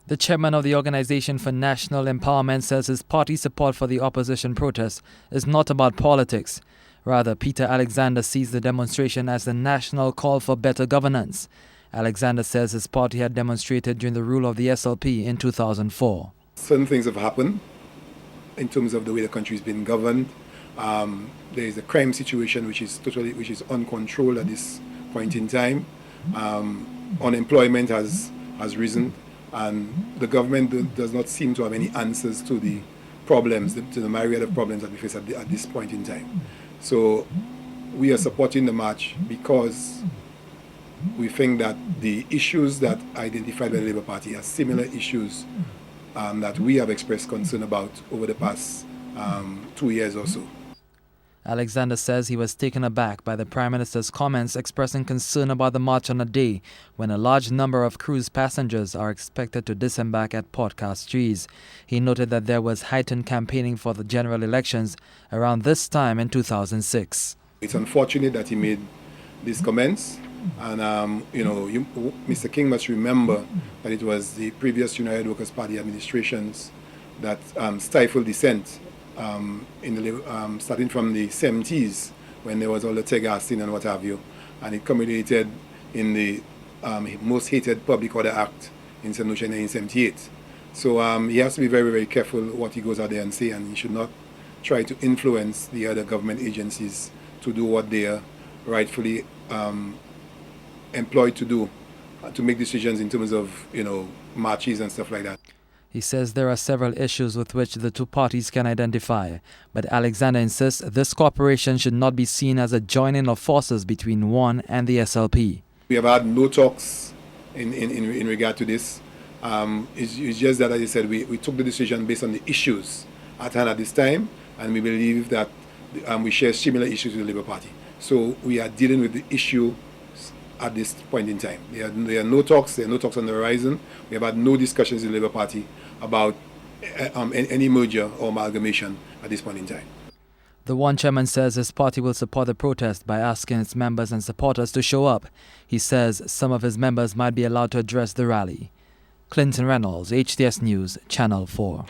The chairman of the Organization for National Empowerment says his party's support for the opposition protest is not about politics. Rather, Peter Alexander sees the demonstration as a national call for better governance. Alexander says his party had demonstrated during the rule of the SLP in 2004. Certain things have happened in terms of the way the country has been governed. There is a crime situation which is uncontrolled at this point in time. Unemployment has risen, and the government does not seem to have any answers to the problems, to the myriad of problems that we face at this point in time. So we are supporting the march because we think that the issues that are identified by the Labour Party are similar issues that we have expressed concern about over the past 2 years or so. Alexander says he was taken aback by the Prime Minister's comments expressing concern about the march on a day when a large number of cruise passengers are expected to disembark at Port Castries. He noted that there was heightened campaigning for the general elections around this time in 2006. It's unfortunate that he made these comments, and Mr. King must remember that it was the previous United Workers' Party administrations that stifled dissent starting from the 70s, when there was all the tegasting and what have you, and it culminated in the most hated Public Order Act in St. Lucia in 1978. So he has to be very, very careful what he goes out there and say, and he should not try to influence the other government agencies to do what they are rightfully employed to do, to make decisions in terms of marches and stuff like that. He says there are several issues with which the two parties can identify, but Alexander insists this cooperation should not be seen as a joining of forces between one and the SLP. We have had no talks in regard to this. It's just that, as I said, we took the decision based on the issues at hand at this time, and we believe that we share similar issues with the Labour Party. So we are dealing with the issue at this point in time. There are no talks on the horizon. We have had no discussions in the Labour Party about any merger or amalgamation at this point in time. The One chairman says his party will support the protest by asking its members and supporters to show up. He says some of his members might be allowed to address the rally. Clinton Reynolds, HTS News, Channel 4.